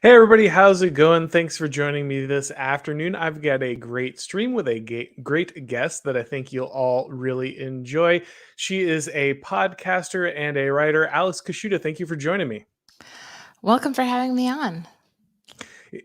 Hey everybody, how's it going? Thanks for joining me this afternoon. I've got a great stream with a great guest that I think you'll all really enjoy. She is a podcaster and a writer, Alex Kaschuta. Thank you for joining me. Welcome for having me on.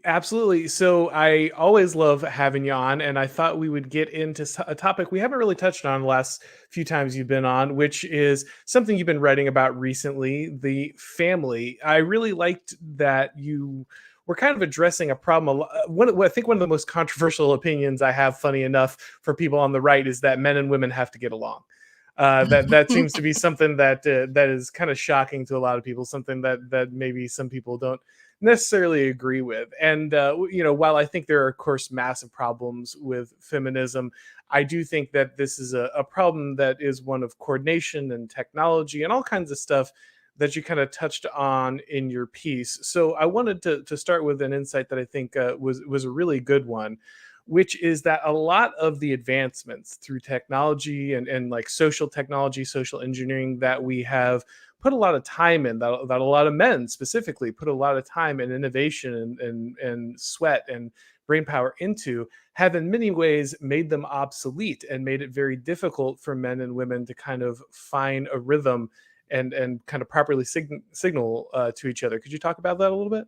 Absolutely. So I always love having you on, and I thought we would get into a topic we haven't really touched on the last few times you've been on, which is something you've been writing about recently, the family. I really liked that you were kind of addressing a problem. I think one of the most controversial opinions I have, funny enough, for people on the right is that men and women have to get along. That seems to be something that is kind of shocking to a lot of people. Something that maybe some people don't necessarily agree with. And while I think there are, of course, massive problems with feminism, I do think that this is a problem that is one of coordination and technology and all kinds of stuff that you kind of touched on in your piece. So I wanted to start with an insight that I think was a really good one, which is that a lot of the advancements through technology and like social technology, social engineering that we have put a lot of time in, that a lot of men specifically put a lot of time and innovation and sweat and brain power into, have in many ways made them obsolete and made it very difficult for men and women to kind of find a rhythm and kind of properly signal to each other. Could you talk about that a little bit?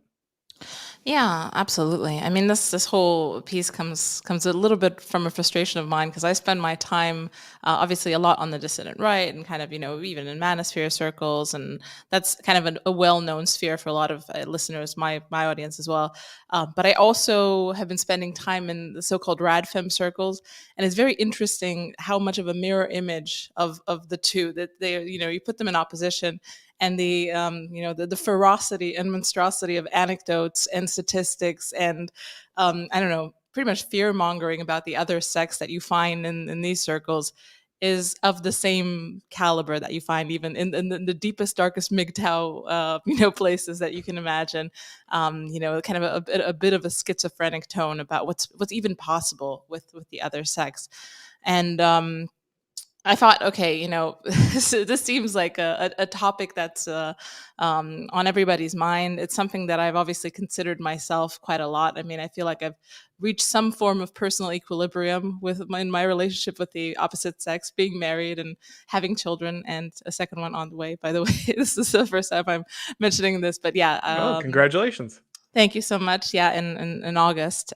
Yeah, absolutely. I mean, this whole piece comes a little bit from a frustration of mine because I spend my time, obviously, a lot on the dissident right, and kind of even in manosphere circles, and that's kind of a well-known sphere for a lot of listeners, my audience as well. But I also have been spending time in the so-called radfem circles, and it's very interesting how much of a mirror image of the two that they you put them in opposition, and the ferocity and monstrosity of anecdotes and statistics and I don't know, pretty much fear mongering about the other sex that you find in these circles is of the same caliber that you find even in the deepest, darkest MGTOW, places that you can imagine. Kind of a bit of a schizophrenic tone about what's even possible with the other sex, and I thought, okay, this seems like a topic that's on everybody's mind. It's something that I've obviously considered myself quite a lot. I mean, I feel like I've reached some form of personal equilibrium in my relationship with the opposite sex, being married and having children, and a second one on the way. By the way, this is the first time I'm mentioning this, but yeah, Oh, congratulations. thank you so much. Yeah, in August.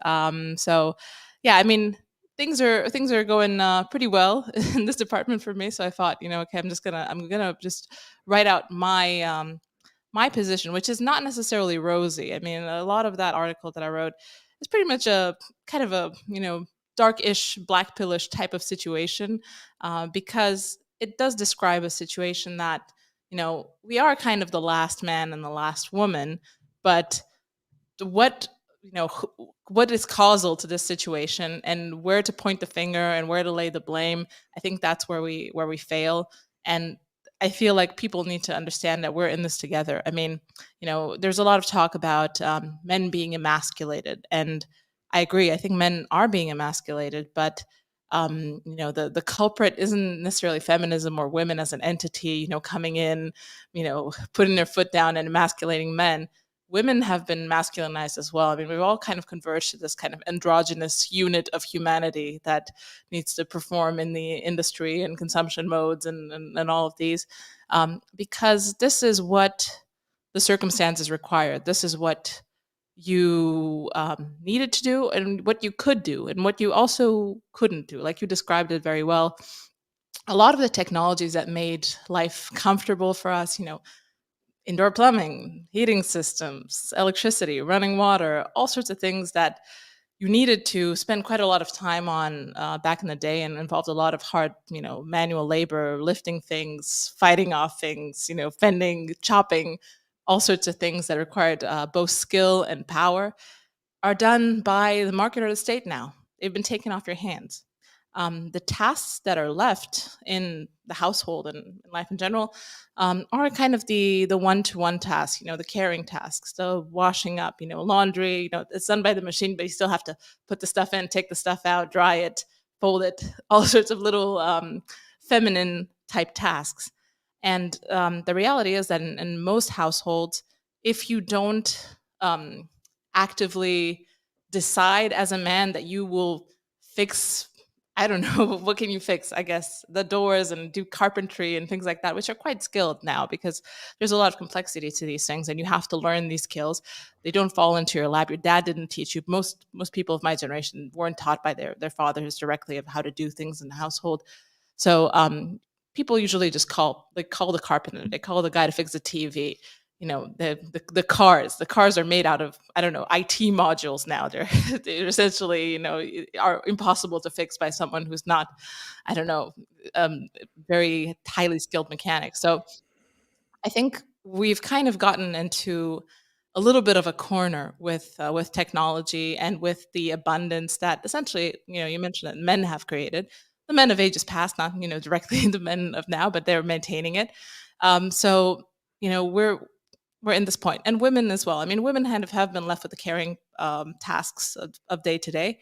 So, yeah, I mean, things are going pretty well in this department for me. So I thought, okay, I'm gonna just write out my position, which is not necessarily rosy. I mean, a lot of that article that I wrote is pretty much a kind of a dark-ish, black pillish type of situation, because it does describe a situation that we are kind of the last man and the last woman, but what what is causal to this situation and where to point the finger and where to lay the blame. I think that's where we fail, and I feel like people need to understand that we're in this together. I mean, there's a lot of talk about men being emasculated, and I agree. I think men are being emasculated, but the culprit isn't necessarily feminism or women as an entity, coming in, putting their foot down and emasculating men. Women have been masculinized as well. I mean, we've all kind of converged to this kind of androgynous unit of humanity that needs to perform in the industry and consumption modes and all of these, because this is what the circumstances required. This is what you needed to do and what you could do and what you also couldn't do. Like you described it very well. A lot of the technologies that made life comfortable for us, indoor plumbing, heating systems, electricity, running water, all sorts of things that you needed to spend quite a lot of time on back in the day, and involved a lot of hard, manual labor, lifting things, fighting off things, fending, chopping, all sorts of things that required both skill and power are done by the market or the state now. They've been taken off your hands. The tasks that are left in the household and in life in general are kind of the one-to-one tasks, the caring tasks, the washing up, laundry, it's done by the machine, but you still have to put the stuff in, take the stuff out, dry it, fold it, all sorts of little feminine type tasks. And the reality is that in most households, if you don't actively decide as a man that you will fix, I don't know, what can you fix? I guess the doors and do carpentry and things like that, which are quite skilled now because there's a lot of complexity to these things and you have to learn these skills. They don't fall into your lap. Your dad didn't teach you. Most people of my generation weren't taught by their fathers directly of how to do things in the household. So people usually just call the carpenter, they call the guy to fix the TV. You know, the cars. The cars are made out of, I don't know, IT modules now. They're essentially, you know, are impossible to fix by someone who's not, I don't know, very highly skilled mechanic. So I think we've kind of gotten into a little bit of a corner with technology and with the abundance that essentially, you know, you mentioned that men have created. The men of ages past, not, you know, directly the men of now, but they're maintaining it. So you know, we're in this point, and women as well. I mean, women kind of have been left with the caring tasks of day to day,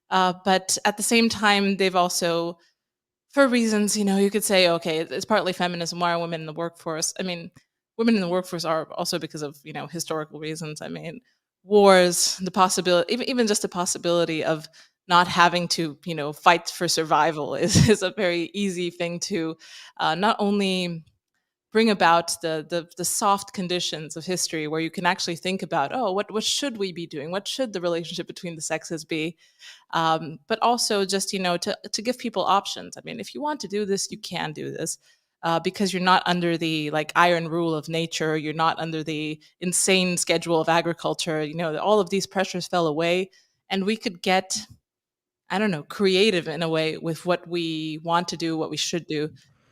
but at the same time, they've also, for reasons, you know, you could say, okay, it's partly feminism. Why are women in the workforce? I mean, women in the workforce are also because of, you know, historical reasons. I mean, wars, the possibility, even just the possibility of not having to, you know, fight for survival is a very easy thing to not only bring about the soft conditions of history where you can actually think about, oh, what should we be doing, what should the relationship between the sexes be, but also just, you know, to give people options. I mean, if you want to do this, you can do this, because you're not under the like iron rule of nature, you're not under the insane schedule of agriculture. You know, all of these pressures fell away, and we could get, I don't know, creative in a way with what we want to do, what we should do.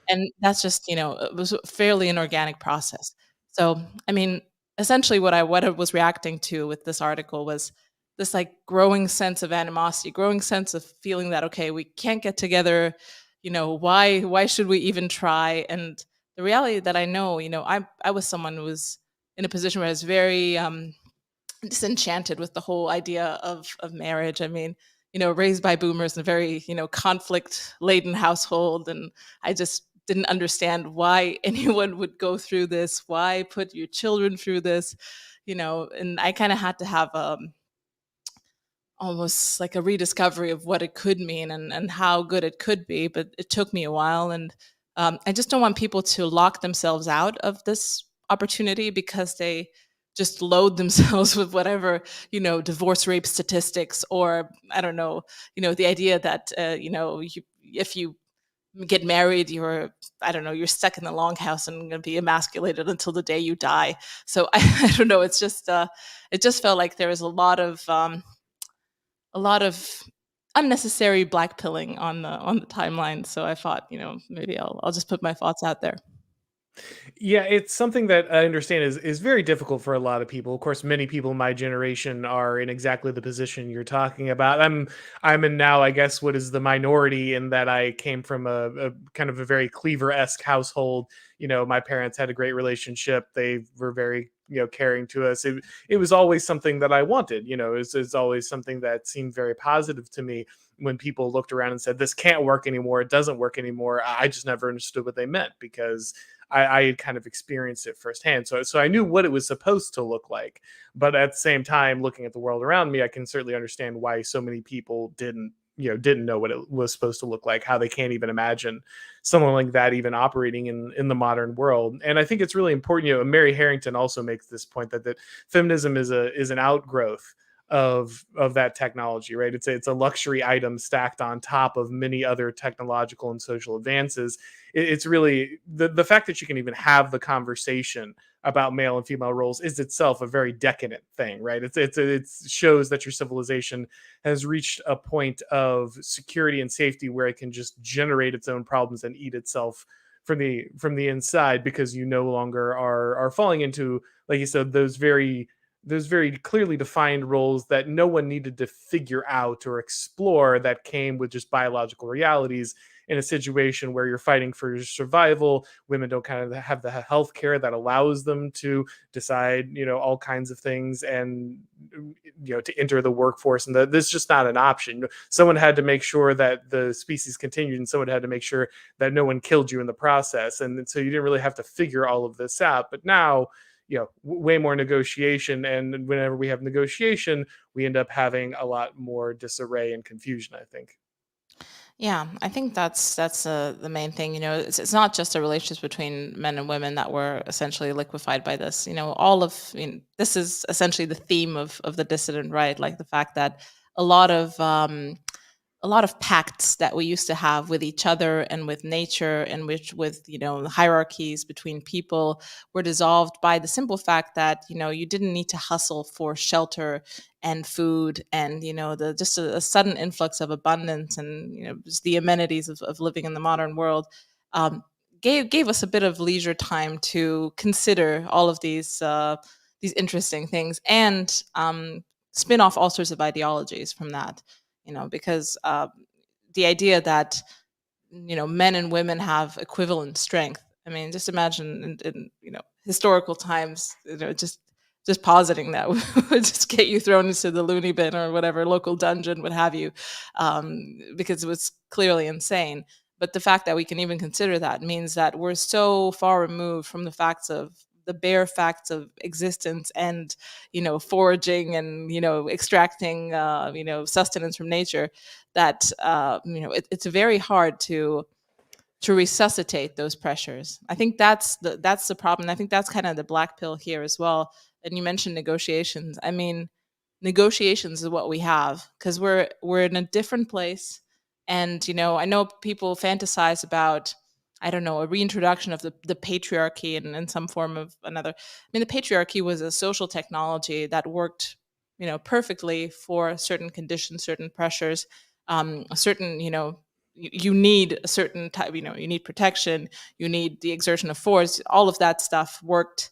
And that's just, you know, it was fairly an organic process. So, I mean, essentially what I was reacting to with this article was this like growing sense of animosity, growing sense of feeling that, okay, we can't get together, you know, why should we even try? And the reality that I know, you know, I was someone who was in a position where I was very disenchanted with the whole idea of marriage. I mean, you know, raised by boomers in a very, you know, conflict laden household, and I just didn't understand why anyone would go through this, why put your children through this, you know. And I kind of had to have almost like a rediscovery of what it could mean and how good it could be, but it took me a while. And I just don't want people to lock themselves out of this opportunity because they just load themselves with whatever, you know, divorce rate statistics, or I don't know, you know, the idea that you know, if you get married, you're, I don't know, you're stuck in the longhouse and going to be emasculated until the day you die. So I don't know, it's just it just felt like there was a lot of unnecessary blackpilling on the timeline. So I thought, you know, maybe I'll just put my thoughts out there. Yeah, it's something that I understand is very difficult for a lot of people. Of course, many people in my generation are in exactly the position you're talking about. I'm in now, I guess, what is the minority in that I came from a kind of a very Cleaver-esque household. You know, my parents had a great relationship. They were very, you know, caring to us. It was always something that I wanted. You know, it's always something that seemed very positive to me. When people looked around and said, "This can't work anymore. It doesn't work anymore," I just never understood what they meant because I had kind of experienced it firsthand. So I knew what it was supposed to look like. But at the same time, looking at the world around me, I can certainly understand why so many people didn't know what it was supposed to look like, how they can't even imagine someone like that even operating in the modern world. And I think it's really important. You know, Mary Harrington also makes this point that feminism is an outgrowth of that technology, right? It's a luxury item stacked on top of many other technological and social advances. It's really the fact that you can even have the conversation about male and female roles is itself a very decadent thing, right? It shows that your civilization has reached a point of security and safety where it can just generate its own problems and eat itself from the inside, because you no longer are falling into, like you said, those very clearly defined roles that no one needed to figure out or explore, that came with just biological realities. In a situation where you're fighting for your survival, women don't kind of have the health care that allows them to decide, you know, all kinds of things, and you know, to enter the workforce, and this is just not an option. Someone had to make sure that the species continued, and someone had to make sure that no one killed you in the process, and so you didn't really have to figure all of this out. But now, way more negotiation. And whenever we have negotiation, we end up having a lot more disarray and confusion, I think. Yeah, I think that's the main thing. It's not just a relationship between men and women that were essentially liquefied by this. All of this is essentially the theme of the dissident right, like the fact that a lot of a lot of pacts that we used to have with each other and with nature, and which with hierarchies between people, were dissolved by the simple fact that you didn't need to hustle for shelter and food, and the just a sudden influx of abundance, and just the amenities of living in the modern world, um, gave us a bit of leisure time to consider all of these interesting things, and spin off all sorts of ideologies from that. Because the idea that men and women have equivalent strength. I mean, just imagine in historical times, just positing that would just get you thrown into the loony bin or whatever local dungeon, what have you, because it was clearly insane. But the fact that we can even consider that means that we're so far removed from the bare facts of existence, and foraging, and extracting sustenance from nature, that it's very hard to resuscitate those pressures. I think that's the problem. I think that's kind of the black pill here as well. And you mentioned negotiations. I mean, negotiations is what we have, because we're in a different place. And I know people fantasize about, I don't know, a reintroduction of the patriarchy in some form of another. I mean, the patriarchy was a social technology that worked perfectly for certain conditions, certain pressures, a certain you need a certain type, you need protection, you need the exertion of force. All of that stuff worked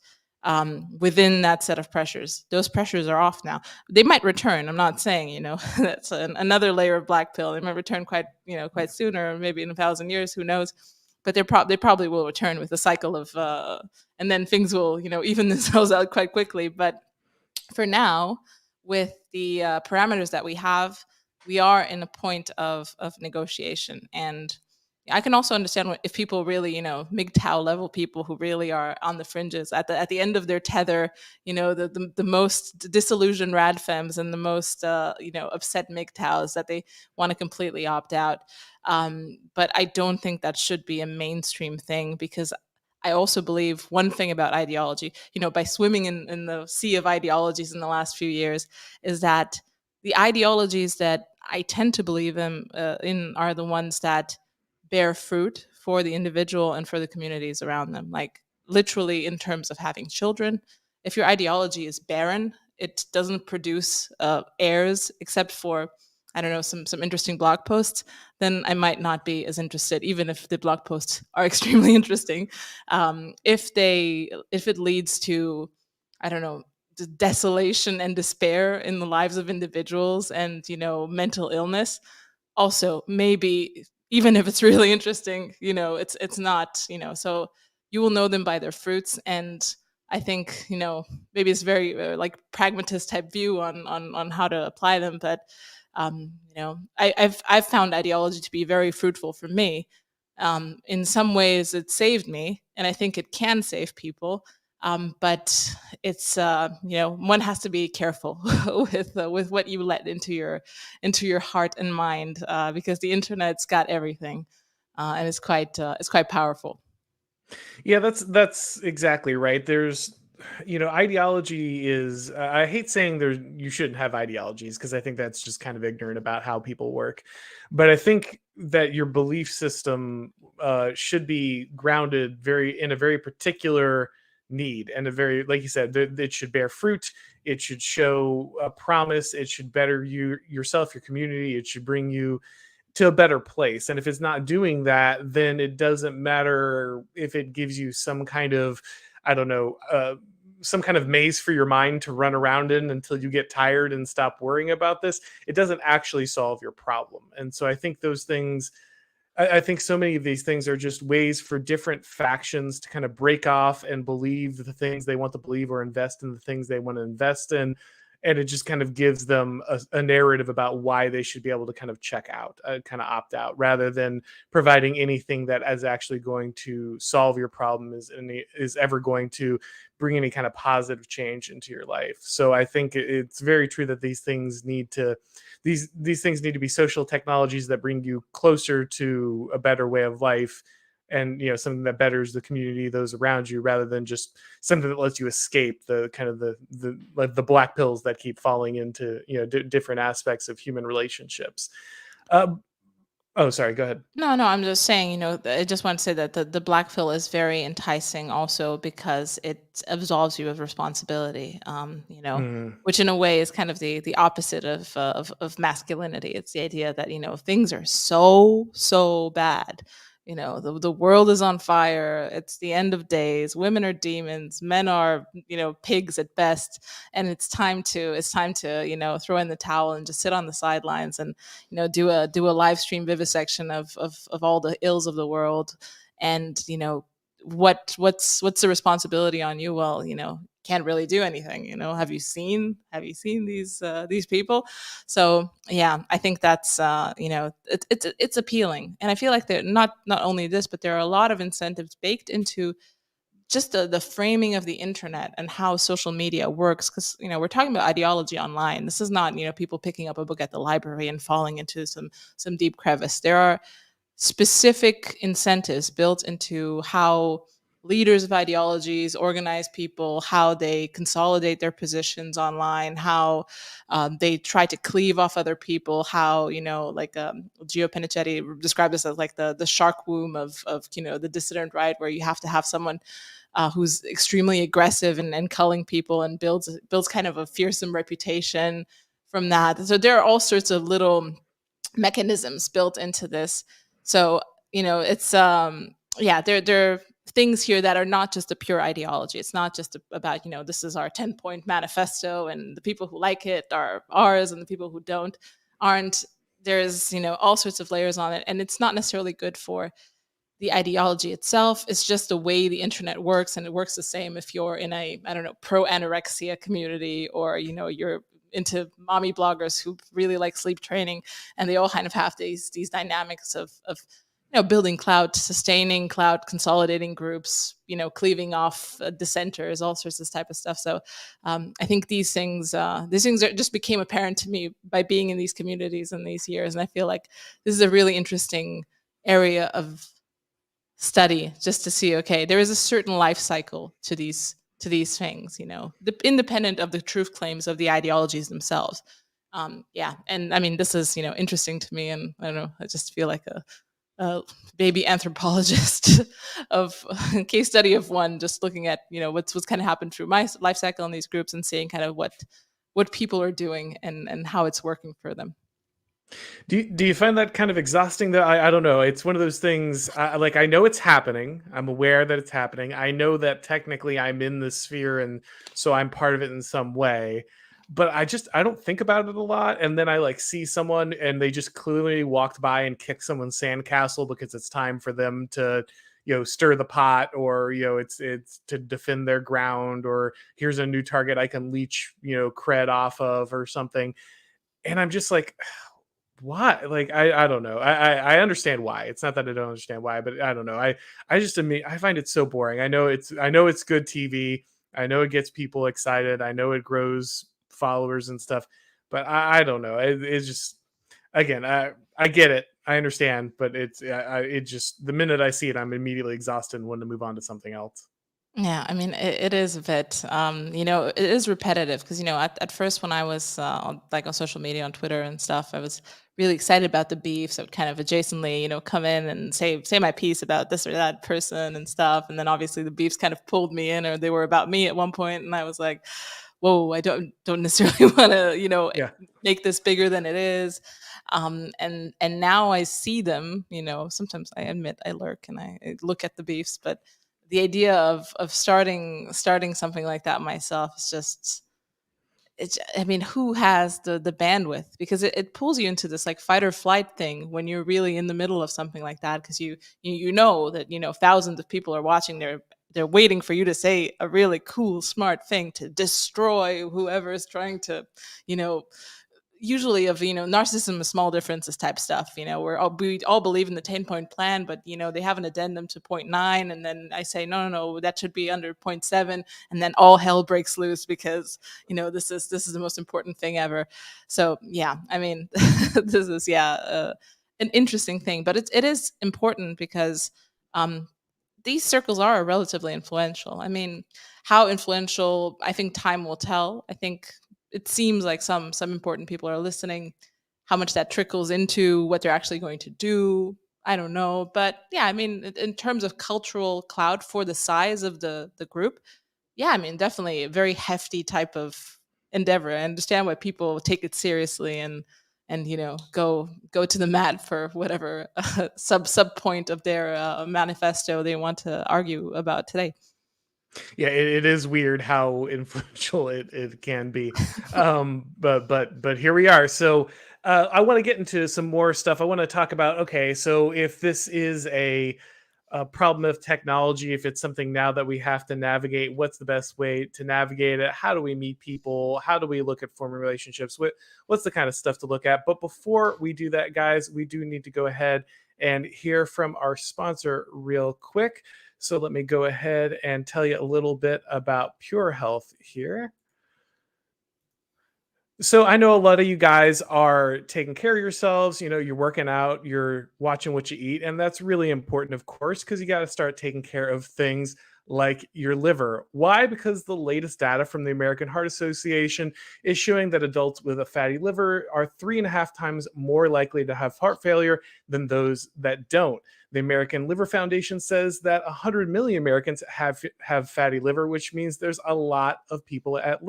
within that set of pressures. Those pressures are off now. They might return. I'm not saying that's another layer of black pill. They might return quite soon, or maybe in 1,000 years. Who knows? But they probably will return with a cycle of, and then things will even themselves out quite quickly. But for now, with the parameters that we have, we are in a point of negotiation. And I can also understand if people really, MGTOW level people who really are on the fringes at the end of their tether, the most disillusioned radfems and the most upset MGTOWs, that they want to completely opt out. But I don't think that should be a mainstream thing, because I also believe one thing about ideology, by swimming in the sea of ideologies in the last few years, is that the ideologies that I tend to believe in are the ones that bear fruit for the individual and for the communities around them. Like, literally, in terms of having children, if your ideology is barren, it doesn't produce heirs, except for, I don't know, some interesting blog posts, then I might not be as interested, even if the blog posts are extremely interesting. If it leads to, I don't know, desolation and despair in the lives of individuals, and mental illness, also maybe, even if it's really interesting, it's not, so you will know them by their fruits. And I think maybe it's very like pragmatist type view on how to apply them. But I've found ideology to be very fruitful for me. In some ways, it saved me, and I think it can save people. But it's one has to be careful with what you let into your heart and mind, because the internet's got everything, and it's quite powerful. Yeah, that's exactly right. There's, ideology is. I hate saying there you shouldn't have ideologies, because I think that's just kind of ignorant about how people work. But I think that your belief system should be grounded very in a very particular need, and a very, like you said, it should bear fruit. It should show a promise. It should better you yourself, your community. It should bring you to a better place. And if it's not doing that, then it doesn't matter if it gives you some kind of, I don't know, some kind of maze for your mind to run around in until you get tired and stop worrying about this. It doesn't actually solve your problem. And so I think those things, I think so many of these things are just ways for different factions to kind of break off and believe the things they want to believe, or invest in the things they want to invest in. and it just kind of gives them a narrative about why they should be able to kind of check out, kind of opt out, rather than providing anything that is actually going to solve your problem, is ever going to bring any kind of positive change into your life. So I think it's very true that these things need to be social technologies that bring you closer to a better way of life, and something that betters the community, those around you, rather than just something that lets you escape the kind of the like the black pills that keep falling into different aspects of human relationships. uh, oh, sorry, go ahead. No, no, I'm just saying, I just want to say that the black pill is very enticing also because it absolves you of responsibility, Mm, which in a way is kind of the opposite of masculinity. It's the idea that, things are so bad. The world is on fire. It's the end of days. Women are demons. Men are, pigs at best. And it's time to, throw in the towel and just sit on the sidelines and do a live stream vivisection of all the ills of the world. And what's the responsibility on you? Well, can't really do anything. Have you seen these people? So yeah, I think that's it's appealing. And I feel like there not only this, but there are a lot of incentives baked into just the framing of the internet and how social media works, because we're talking about ideology online. This is not people picking up a book at the library and falling into some deep crevice. There are specific incentives built into how leaders of ideologies organize people, how they consolidate their positions online, how they try to cleave off other people, how like Gio Penichetti described this as like the shark womb of the dissident right, where you have to have someone who's extremely aggressive and culling people and builds kind of a fearsome reputation from that. So there are all sorts of little mechanisms built into this. So it's yeah, there are things here that are not just a pure ideology. It's not just about this is our 10-point manifesto and the people who like it are ours and the people who don't aren't. There's all sorts of layers on it, and it's not necessarily good for the ideology itself. Is just the way the internet works, and it works the same if you're in a, I don't know, pro anorexia community, or you're into mommy bloggers who really like sleep training, and they all kind of have these dynamics of building cloud, sustaining cloud, consolidating groups, cleaving off dissenters, all sorts of this type of stuff. So I think these things just became apparent to me by being in these communities in these years, and I feel like this is a really interesting area of study, just to see, okay, there is a certain life cycle to these things, independent of the truth claims of the ideologies themselves. Yeah, and I mean, this is interesting to me, and I don't know, I just feel like a baby anthropologist of case study of one, just looking at what's kind of happened through my life cycle in these groups and seeing kind of what people are doing and how it's working for them. Do you find that kind of exhausting though? I don't know. It's one of those things. Like, I know it's happening. I'm aware that it's happening. I know that technically I'm in the sphere, and so I'm part of it in some way. But I don't think about it a lot. And then I like see someone and they just clearly walked by and kicked someone's sandcastle because it's time for them to stir the pot, or it's to defend their ground, or here's a new target I can leech cred off of or something. And I'm just like, why? Like, I don't know. I understand why. It's not that I don't understand why, but I don't know. I just I find it so boring. I know it's good TV. I know it gets people excited. I know it grows followers and stuff, but I don't know. It's just, again, I get it. I understand, but it just, the minute I see it, I'm immediately exhausted and want to move on to something else. Yeah, I mean, it is a bit, it is repetitive because, at first when I was on social media, on Twitter and stuff, I was really excited about the beef. So I would kind of adjacently, come in and say my piece about this or that person and stuff. And then obviously the beefs kind of pulled me in, or they were about me at one point, and I was like, whoa, I don't necessarily want to, Yeah. make this bigger than it is. And now I see them, sometimes I admit I lurk and I look at the beefs, but the idea of starting something like that myself is just, it's, I mean, who has the bandwidth? Because it pulls you into this like fight or flight thing when you're really in the middle of something like that, because you know that thousands of people are watching their they're waiting for you to say a really cool, smart thing to destroy whoever is trying to, you know, usually of, narcissism is small differences type stuff. We all believe in the 10-point plan, but they have an addendum to point 9, and then I say no, no, no, that should be under point 7, and then all hell breaks loose because this is the most important thing ever. So yeah, I mean, this is, an interesting thing, but it is important because um these circles are relatively influential. I mean, how influential, I think time will tell. I think it seems like some important people are listening. How much that trickles into what they're actually going to do, I don't know. But yeah, I mean, in terms of cultural clout for the size of the group, yeah, I mean, definitely a very hefty type of endeavor. I understand why people take it seriously and go to the mat for whatever sub point of their manifesto they want to argue about today. Yeah, it is weird how influential it can be. But here we are. So I want to get into some more stuff. I want to talk about, okay, so if this is a problem of technology, if it's something now that we have to navigate, what's the best way to navigate it? How do we meet people? How do we look at forming relationships? What's the kind of stuff to look at? But before we do that, guys, we do need to go ahead and hear from our sponsor real quick. So let me go ahead and tell you a little bit about Pure Health here. So I know a lot of you guys are taking care of yourselves, you're working out, you're watching what you eat, and that's really important, of course, because you got to start taking care of things like your liver. Why? Because the latest data from the American Heart Association is showing that adults with a fatty liver are 3.5 times more likely to have heart failure than those that don't. The American Liver Foundation says that 100 million Americans have fatty liver, which means there's a lot of people at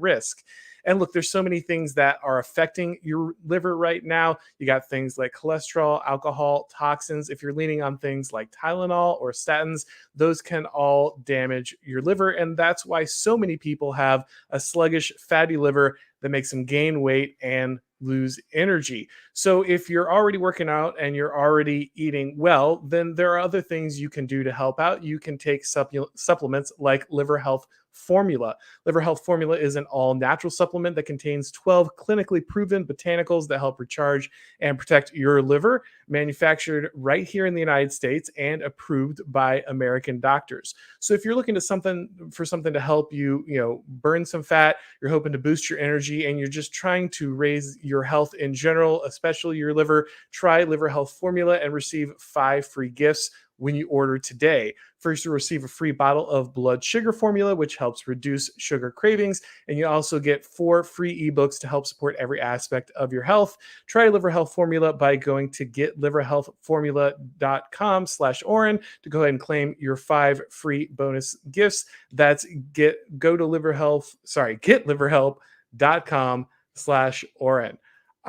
risk. And look, there's so many things that are affecting your liver right now. You got things like cholesterol, alcohol, toxins. If you're leaning on things like Tylenol or statins, those can all damage your liver. And that's why so many people have a sluggish, fatty liver that makes them gain weight and lose energy. So if you're already working out and you're already eating well, then there are other things you can do to help out. You can take supplements like Liver Health Formula. Liver Health Formula is an all natural supplement that contains 12 clinically proven botanicals that help recharge and protect your liver, manufactured right here in the United States and approved by American doctors. So if you're looking to something to help you, burn some fat, you're hoping to boost your energy, and you're just trying to raise your health in general, especially your liver, try Liver Health Formula and receive 5 free gifts when you order today. First, you'll receive a free bottle of blood sugar formula, which helps reduce sugar cravings. And you also get 4 free ebooks to help support every aspect of your health. Try Liver Health Formula by going to getliverhealthformula.com/Auron to go ahead and claim your 5 free bonus gifts. That's getliverhelp.com/Auron.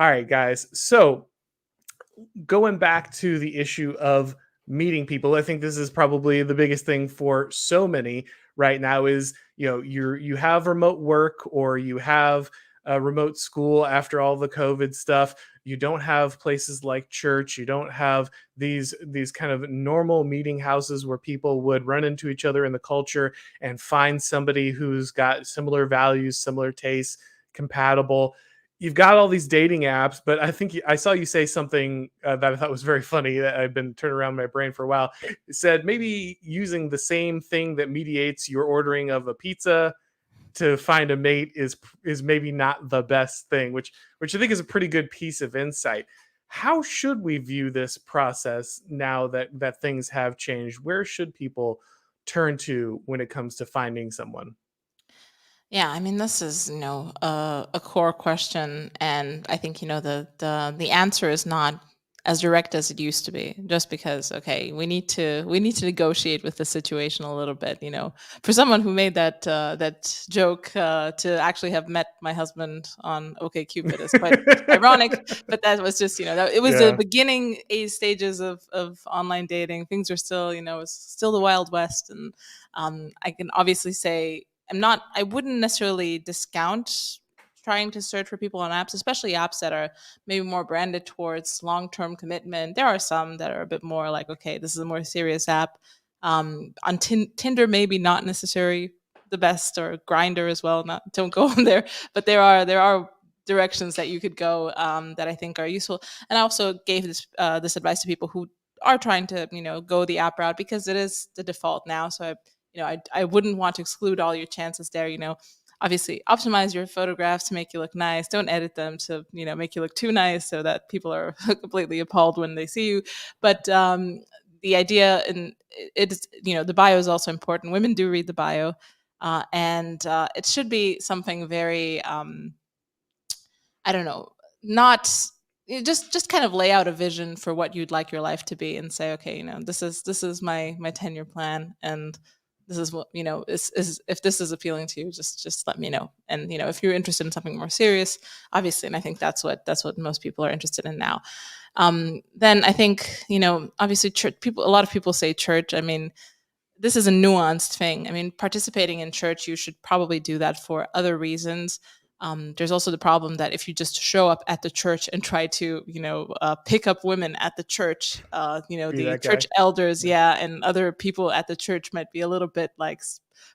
All right, guys. So going back to the issue of meeting people, I think this is probably the biggest thing for so many right now is, you have remote work or you have a remote school after all the COVID stuff. You don't have places like church. You don't have these kind of normal meeting houses where people would run into each other in the culture and find somebody who's got similar values, similar tastes, compatible. You've got all these dating apps, but I think I saw you say something that I thought was very funny that I've been turning around my brain for a while. It said maybe using the same thing that mediates your ordering of a pizza to find a mate is maybe not the best thing, which I think is a pretty good piece of insight. How should we view this process now that things have changed? Where should people turn to when it comes to finding someone? Yeah, I mean, this is a core question, and I think the answer is not as direct as it used to be. Just because, okay, we need to negotiate with the situation a little bit. For someone who made that joke, to actually have met my husband on OkCupid is quite ironic. But that was just it was the Yeah. beginning stages of online dating. Things are still it's still the Wild West, and I can obviously say I wouldn't necessarily discount trying to search for people on apps, especially apps that are maybe more branded towards long-term commitment. There are some that are a bit more like, okay, this is a more serious app. On Tinder, maybe not necessarily the best, or Grinder as well. Not don't go on there, but there are directions that you could go, that I think are useful. And I also gave this advice to people who are trying to go the app route, because it is the default now. So I wouldn't want to exclude all your chances there. Obviously optimize your photographs to make you look nice. Don't edit them to make you look too nice so that people are completely appalled when they see you. But the idea, and it's the bio is also important. Women do read the bio, and it should be something very I don't know, not just kind of lay out a vision for what you'd like your life to be, and say, okay, this is my 10-year plan, and this is what is if this is appealing to you, just let me know. And if you're interested in something more serious, obviously, and I think that's what most people are interested in now. Then I think obviously church people. A lot of people say church. I mean, this is a nuanced thing. I mean, participating in church, you should probably do that for other reasons. There's also the problem that if you just show up at the church and try to, pick up women at the church, Be the that church guy. elders, Yeah. yeah, and other people at the church might be a little bit like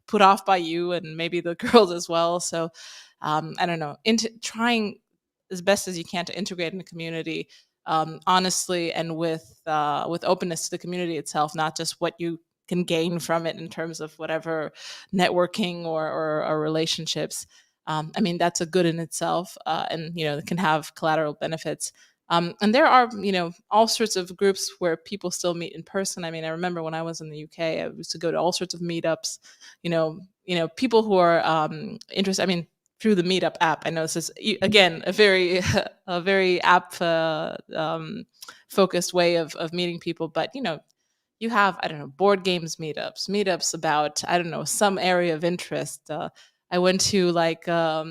put off by you, and maybe the girls as well. So, I don't know, into trying as best as you can to integrate in the community, honestly, and with openness to the community itself, not just what you can gain from it in terms of whatever networking or relationships. I mean, that's a good in itself, and it can have collateral benefits. And there are all sorts of groups where people still meet in person. I mean, I remember when I was in the UK, I used to go to all sorts of meetups. People who are interested. I mean, through the Meetup app. I know this is again a very a very app focused way of meeting people, but you have, I don't know, board games meetups about, I don't know, some area of interest. I went to like I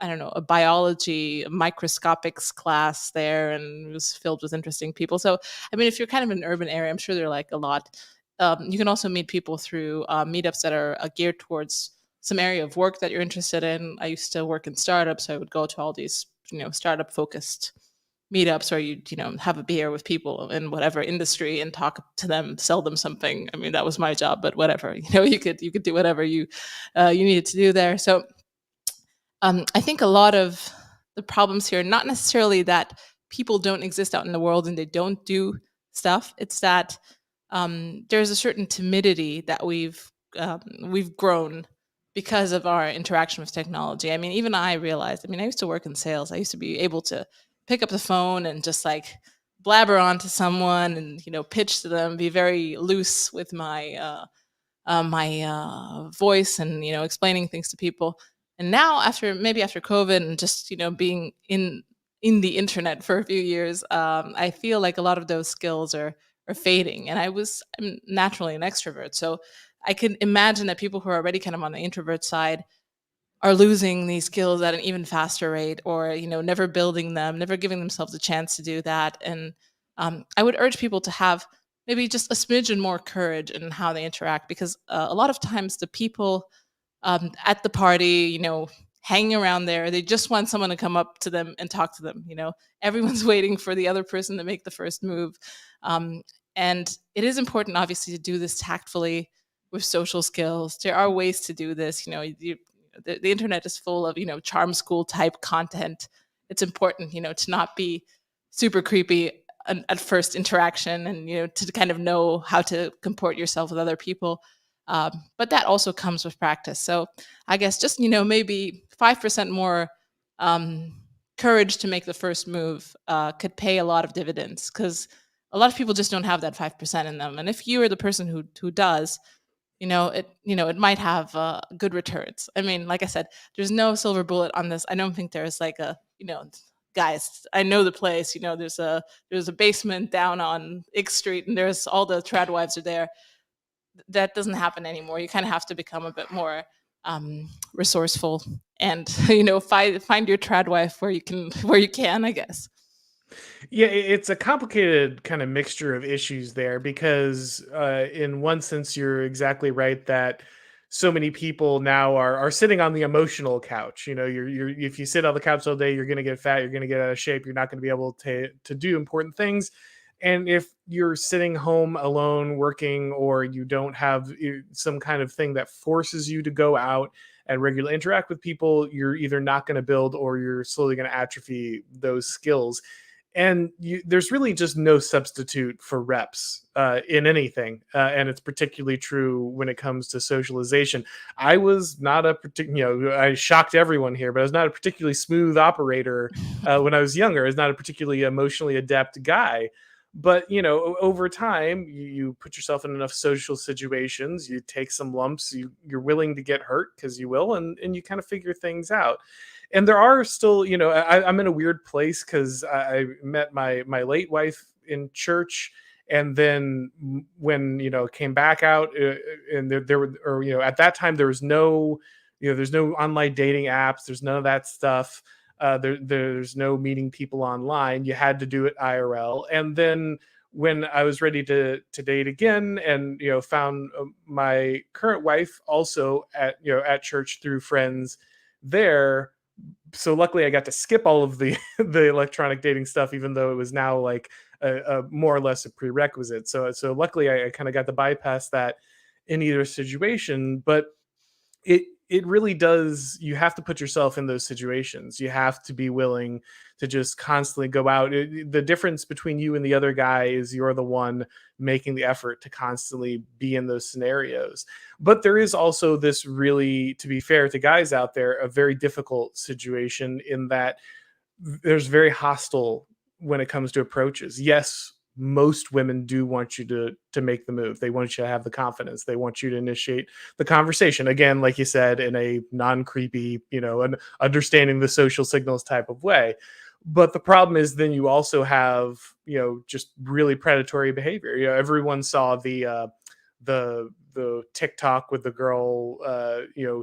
don't know, a biology microscopics class there, and it was filled with interesting people. So I mean, if you're kind of in an urban area, I'm sure there are like a lot. You can also meet people through meetups that are geared towards some area of work that you're interested in. I used to work in startups, so I would go to all these startup focused meetups, or have a beer with people in whatever industry and talk to them, sell them something. I mean, that was my job, but whatever. You could do whatever you needed to do there. So I think a lot of the problems here, not necessarily that people don't exist out in the world and they don't do stuff. It's that there's a certain timidity that we've grown because of our interaction with technology. I mean, even I realized. I mean, I used to work in sales. I used to be able to pick up the phone and just like blabber on to someone and pitch to them, be very loose with my voice, and explaining things to people. And now, after COVID, and just being in the internet for a few years, I feel like a lot of those skills are fading. And I'm naturally an extrovert, so I can imagine that people who are already kind of on the introvert side are losing these skills at an even faster rate, or never building them, never giving themselves a chance to do that. And I would urge people to have maybe just a smidgen more courage in how they interact, because a lot of times the people at the party, hanging around there, they just want someone to come up to them and talk to them. Everyone's waiting for the other person to make the first move. um, and it is important, obviously, to do this tactfully with social skills. There are ways to do this. The internet is full of charm school type content. It's important to not be super creepy at first interaction, and to kind of know how to comport yourself with other people. But that also comes with practice. So I guess just maybe 5% more um, courage to make the first move could pay a lot of dividends, because a lot of people just don't have that 5% in them. And if you are the person who does, it might have good returns. I mean, like I said, there's no silver bullet on this. I don't think there's like a guys, I know the place. There's a basement down on X Street, and there's all the trad wives are there. That doesn't happen anymore. You kind of have to become a bit more resourceful, and find your trad wife where you can, I guess. Yeah, it's a complicated kind of mixture of issues there, because in one sense you're exactly right that so many people now are sitting on the emotional couch. You're if you sit on the couch all day, you're going to get fat, you're going to get out of shape, you're not going to be able to do important things. And if you're sitting home alone working, or you don't have some kind of thing that forces you to go out and regularly interact with people, you're either not going to build, or you're slowly going to atrophy those skills. And there's really just no substitute for reps in anything, and it's particularly true when it comes to socialization. I was not a particular, I shocked everyone here, but I was not a particularly smooth operator when I was younger. I was not a particularly emotionally adept guy. But over time, you put yourself in enough social situations, you take some lumps, you're willing to get hurt, because you will, and you kind of figure things out. And there are still, I'm in a weird place, because I met my late wife in church, and then when came back out, and there were, or at that time there was no, there's no online dating apps, there's none of that stuff. There's no meeting people online. You had to do it IRL. And then when I was ready to date again, and found my current wife also at church through friends there. So luckily I got to skip all of the the electronic dating stuff, even though it was now like a more or less a prerequisite. So luckily I kind of got to bypass that in either situation. But it really does, you have to put yourself in those situations. You have to be willing to just constantly go out. The difference between you and the other guy is you're the one making the effort to constantly be in those scenarios. But there is also this, really, to be fair to guys out there, a very difficult situation in that there's very hostile when it comes to approaches. Yes, most women do want you to make the move. They want you to have the confidence. They want you to initiate the conversation. Again, like you said, in a non-creepy, and understanding the social signals type of way. But the problem is, then you also have, just really predatory behavior. Everyone saw the TikTok with the girl,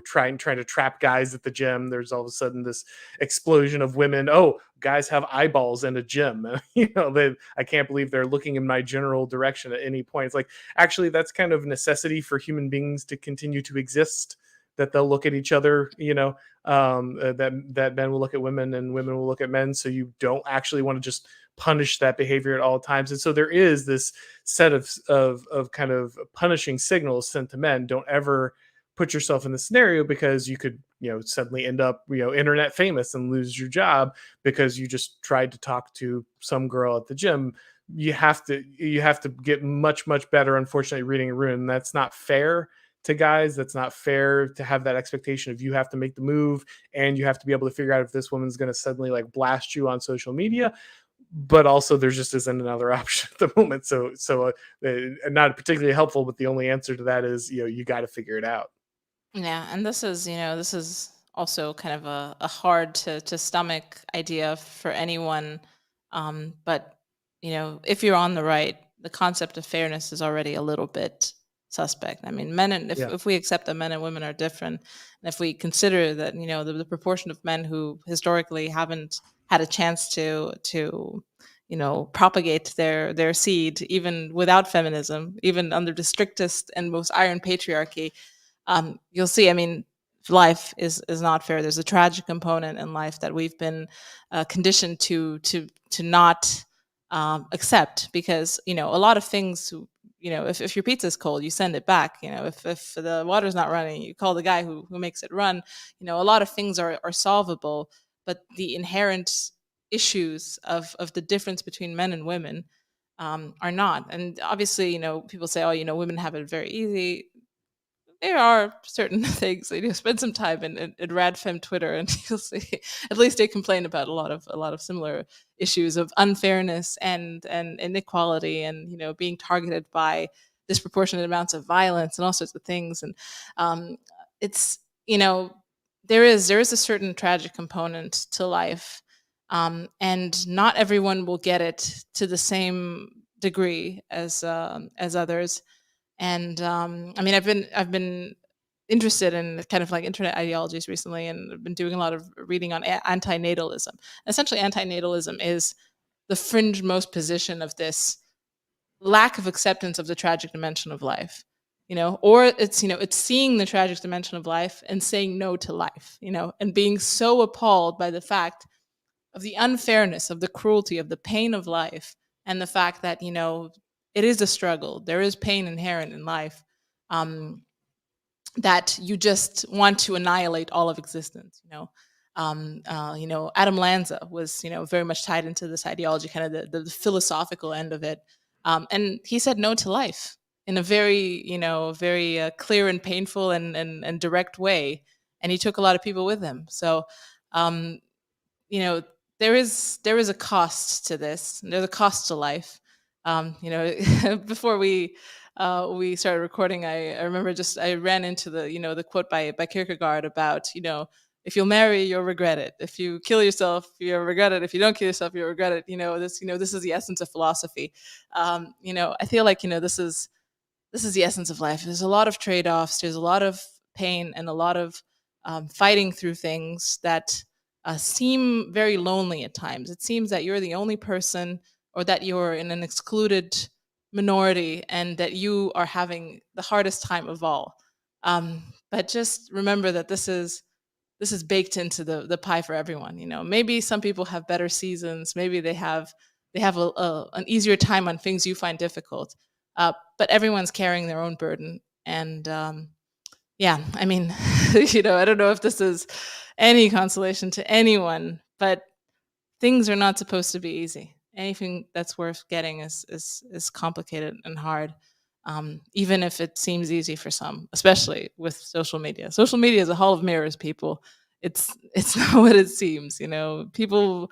trying to trap guys at the gym. There's all of a sudden this explosion of women. Oh, guys have eyeballs in a gym. I can't believe they're looking in my general direction at any point. It's like, actually, that's kind of necessity for human beings to continue to exist. That they'll look at each other, that men will look at women and women will look at men. So you don't actually want to just punish that behavior at all times. And so there is this set of kind of punishing signals sent to men. Don't ever put yourself in the scenario, because you could suddenly end up internet famous and lose your job because you just tried to talk to some girl at the gym. You have to get much better, unfortunately, reading a room. That's not fair to guys. That's not fair to have that expectation of, you have to make the move, and you have to be able to figure out if this woman's going to suddenly like blast you on social media. But also, there just isn't another option at the moment. Not particularly helpful, but the only answer to that is, you got to figure it out. Yeah, and this is also kind of a hard to stomach idea for anyone. But if you're on the right, the concept of fairness is already a little bit suspect. I mean, men and Yeah. if we accept that men and women are different, and if we consider that the proportion of men who historically haven't had a chance to propagate their seed, even without feminism, even under the strictest and most iron patriarchy, you'll see. I mean, life is not fair. There's a tragic component in life that we've been conditioned to not accept, because a lot of things. If your pizza's cold, you send it back. If the water's not running, you call the guy who makes it run. A lot of things are solvable, but the inherent issues of the difference between men and women are not. And obviously, people say, oh, women have it very easy. There are certain things. Spend some time in radfem Twitter, and you'll see. At least they complain about a lot of similar issues of unfairness and inequality, and being targeted by disproportionate amounts of violence and all sorts of things. And it's there is a certain tragic component to life, and not everyone will get it to the same degree as others. And I mean, I've been interested in kind of like internet ideologies recently, and I've been doing a lot of reading on antinatalism. Essentially, antinatalism is the fringe most position of this lack of acceptance of the tragic dimension of life. Or it's seeing the tragic dimension of life and saying no to life. And being so appalled by the fact of the unfairness, of the cruelty, of the pain of life, and the fact that, it is a struggle. There is pain inherent in life. Um, that you just want to annihilate all of existence. Adam Lanza was, very much tied into this ideology, kind of the philosophical end of it, and he said no to life in a very, very clear and painful and direct way, and he took a lot of people with him. So, um, you know, there is a cost to this. There's a cost to life. Before we started recording, I remember just I ran into the quote by Kierkegaard about, if you'll marry, you'll regret it. If you kill yourself, you'll regret it. If you don't kill yourself, you'll regret it. This is the essence of philosophy. I feel like, this is the essence of life. There's a lot of trade offs. There's a lot of pain and a lot of fighting through things that seem very lonely at times. It seems that you're the only person, or that you're in an excluded minority, and that you are having the hardest time of all. But just remember that this is baked into the pie for everyone. Maybe some people have better seasons. Maybe they have an easier time on things you find difficult. But everyone's carrying their own burden, and yeah, I mean, I don't know if this is any consolation to anyone, but things are not supposed to be easy. Anything that's worth getting is complicated and hard. Even if it seems easy for some, especially with social media. Social media is a hall of mirrors, people. It's not what it seems. People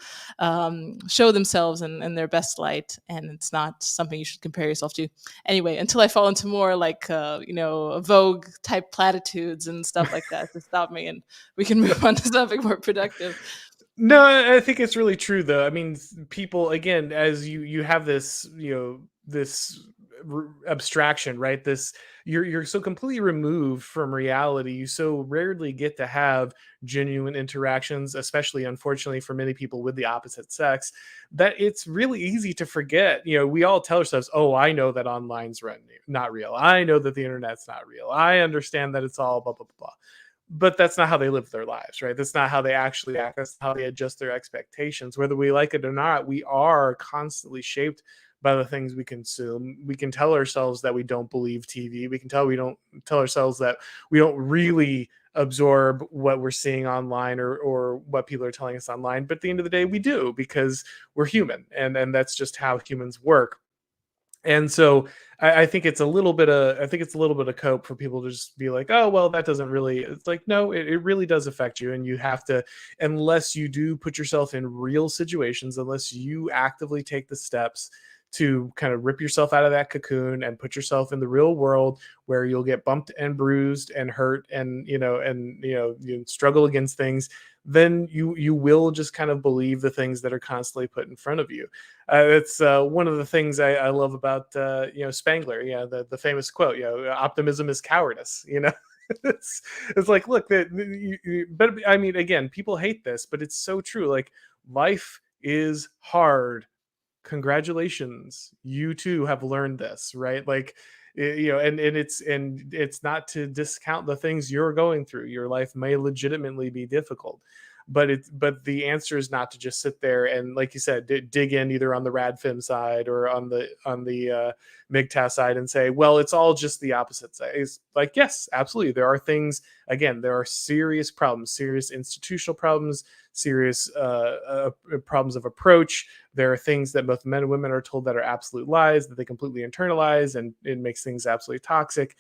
show themselves in their best light, and it's not something you should compare yourself to. Anyway, until I fall into more like Vogue type platitudes and stuff like that, to stop me, and we can move on to something more productive. No, I think it's really true though. I mean, people, again, as you have this, this abstraction, right? This, you're so completely removed from reality. You so rarely get to have genuine interactions, especially unfortunately for many people with the opposite sex, that it's really easy to forget. We all tell ourselves, "Oh, I know that online's not real. I know that the internet's not real. I understand that it's all blah blah blah blah." But that's not how they live their lives, right? That's not how they actually act. That's how they adjust their expectations. Whether we like it or not, we are constantly shaped by the things we consume. We can tell ourselves that we don't believe TV. We don't tell ourselves that we don't really absorb what we're seeing online, or what people are telling us online. But at the end of the day, we do, because we're human, and that's just how humans work. And so I think it's a little bit of cope for people to just be like, oh well, that doesn't really. It's like, no, it really does affect you, and you have to, unless you do put yourself in real situations, unless you actively take the steps to kind of rip yourself out of that cocoon and put yourself in the real world, where you'll get bumped and bruised and hurt, and you struggle against things, then you will just kind of believe the things that are constantly put in front of you. It's one of the things I love about Spangler. Yeah, the famous quote. Optimism is cowardice. It's like, look, but I mean, again, people hate this, but it's so true. Like, life is hard. Congratulations, you too have learned this, right? Like, and it's not to discount the things you're going through. Your life may legitimately be difficult, but the answer is not to just sit there and, like you said, dig in either on the radfem side or on the MGTOW side and say, well, it's all just the opposite side. It's like, yes, absolutely, there are things. Again, there are serious problems, serious institutional problems, serious problems of approach. There are things that both men and women are told that are absolute lies, that they completely internalize, and it makes things absolutely toxic.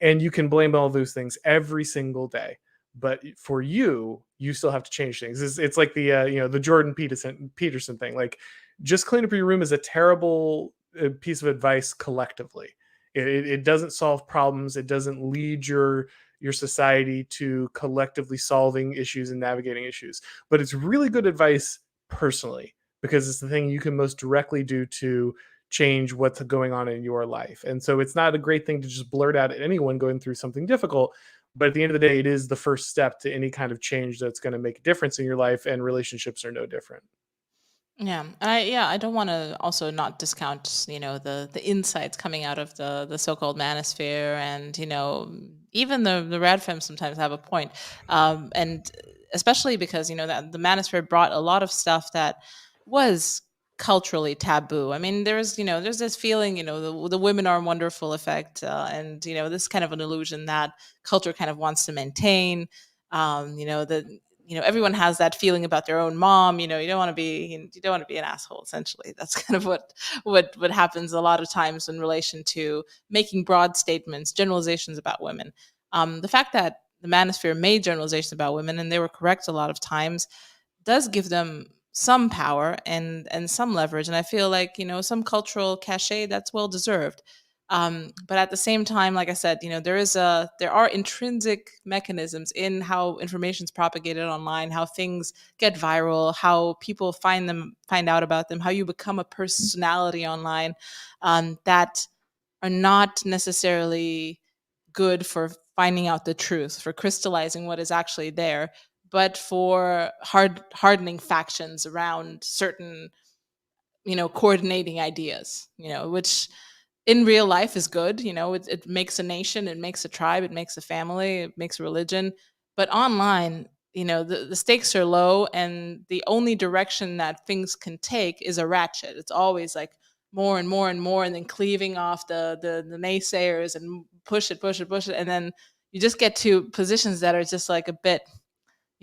And you can blame all those things every single day, but for you still have to change things. It's like the Jordan Peterson thing. Like, just clean up your room is a terrible piece of advice collectively. It doesn't solve problems. It doesn't lead your society to collectively solving issues and navigating issues. But it's really good advice personally, because it's the thing you can most directly do to change what's going on in your life. And so it's not a great thing to just blurt out at anyone going through something difficult. But at the end of the day, it is the first step to any kind of change that's going to make a difference in your life, and relationships are no different. Yeah, I don't want to also not discount, the insights coming out of the so-called manosphere, and even the radfem sometimes have a point, and especially because that the manosphere brought a lot of stuff that was culturally taboo. I mean, there's this feeling, the women are wonderful effect, and this kind of an illusion that culture kind of wants to maintain. That everyone has that feeling about their own mom. You don't want to be an asshole. Essentially, that's kind of what happens a lot of times in relation to making broad statements, generalizations about women. The fact that the manosphere made generalizations about women, and they were correct a lot of times, does give them some power and some leverage. And I feel like some cultural cachet that's well deserved. But at the same time, like I said, there are intrinsic mechanisms in how information is propagated online, how things get viral, how people find out about them, how you become a personality online, that are not necessarily good for finding out the truth, for crystallizing what is actually there, but for hardening factions around certain, coordinating ideas, which in real life is good. It makes a nation, it makes a tribe, it makes a family, it makes a religion. But online, the stakes are low, and the only direction that things can take is a ratchet. It's always like more and more and more, and then cleaving off the naysayers and push it, and then you just get to positions that are just like a bit,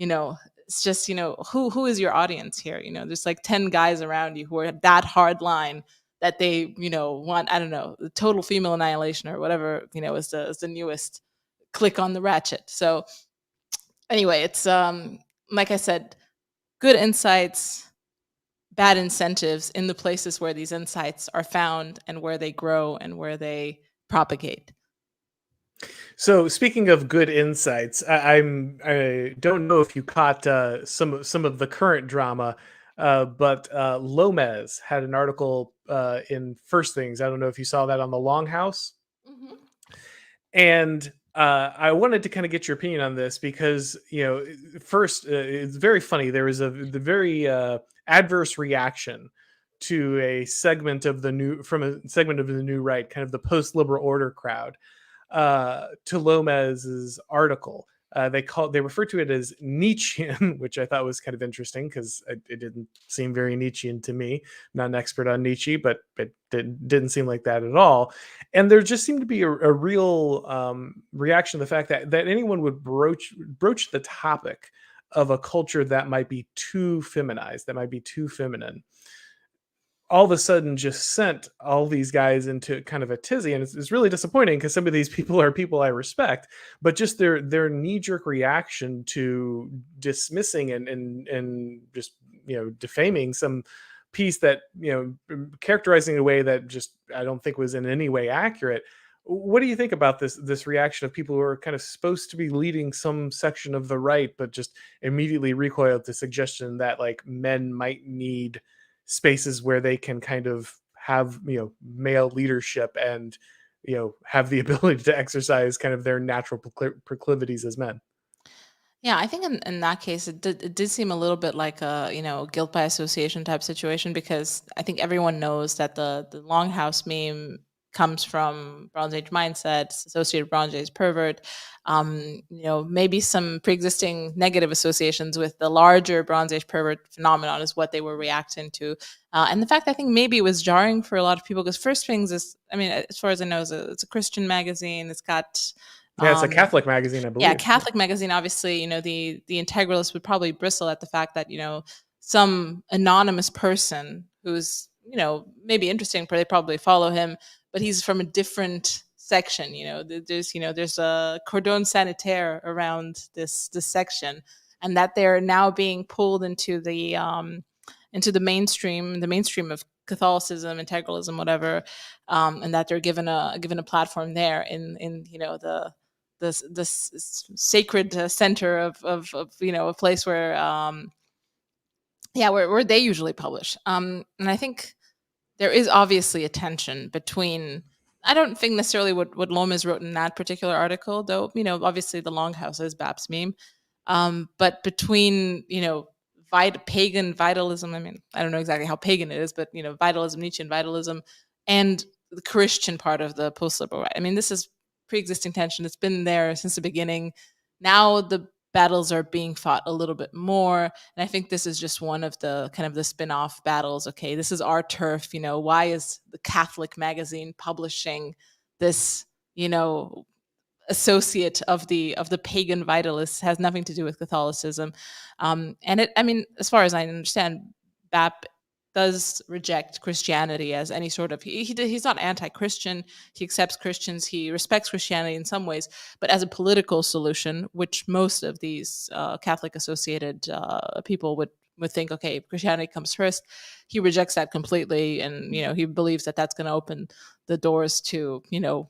it's just, who is your audience here? There's like 10 guys around you who are that hard line that they, want, I don't know, the total female annihilation or whatever, is the newest click on the ratchet. So anyway, it's like I said, good insights, bad incentives in the places where these insights are found and where they grow and where they propagate. So speaking of good insights, I don't know if you caught some of the current drama, but Lomez had an article in First Things. I don't know if you saw that on the Longhouse. Mhm. And I wanted to kind of get your opinion on this because first it's very funny. There was the very adverse reaction to a segment of the new from a segment of the new right, kind of the post liberal order crowd, to Lomez's article. They refer to it as Nietzschean, which I thought was kind of interesting because it didn't seem very Nietzschean to me. I'm not an expert on Nietzsche, but it didn't seem like that at all. And there just seemed to be a real reaction to the fact that anyone would broach the topic of a culture that might be too feminized, that might be too feminine, all of a sudden just sent all these guys into kind of a tizzy. And it's really disappointing because some of these people are people I respect, but just their knee-jerk reaction to dismissing and just defaming some piece that characterizing in a way that just I don't think was in any way accurate. What do you think about this reaction of people who are kind of supposed to be leading some section of the right, but just immediately recoil at the suggestion that like men might need spaces where they can kind of have male leadership and have the ability to exercise kind of their natural proclivities as men? Yeah, I think in that case, it did seem a little bit like a guilt by association type situation, because I think everyone knows that the longhouse meme comes from Bronze Age mindsets, associated Bronze Age pervert. Maybe some pre-existing negative associations with the larger Bronze Age pervert phenomenon is what they were reacting to, and the fact, I think maybe it was jarring for a lot of people because First Things is, I mean, as far as I know, it's a Christian magazine. It's got Yeah, it's a um, Catholic magazine, I yeah, believe. Yeah. Catholic magazine. Obviously, the integralists would probably bristle at the fact that some anonymous person who's maybe interesting, but they probably follow him, but he's from a different section. There's a cordon sanitaire around this section, and that they're now being pulled into the mainstream of Catholicism, integralism, whatever, and that they're given a platform there in this sacred center of a place where where they usually publish, and I think there is obviously a tension between, I don't think necessarily what Lomas wrote in that particular article, though, obviously the longhouse is Bab's meme, but between, pagan vitalism, I mean, I don't know exactly how pagan it is, but, vitalism, Nietzschean vitalism, and the Christian part of the post-liberal right. I mean, this is pre-existing tension. It's been there since the beginning. Now battles are being fought a little bit more. And I think this is just one of the kind of the spin-off battles. Okay, this is our turf. Why is the Catholic magazine publishing this? Associate of the pagan vitalists, has nothing to do with Catholicism. And I mean, as far as I understand, BAP does reject Christianity as any sort of he's not anti-Christian. He accepts Christians. He respects Christianity in some ways, but as a political solution, which most of these Catholic associated people would think, okay, Christianity comes first. He rejects that completely, and he believes that that's going to open the doors to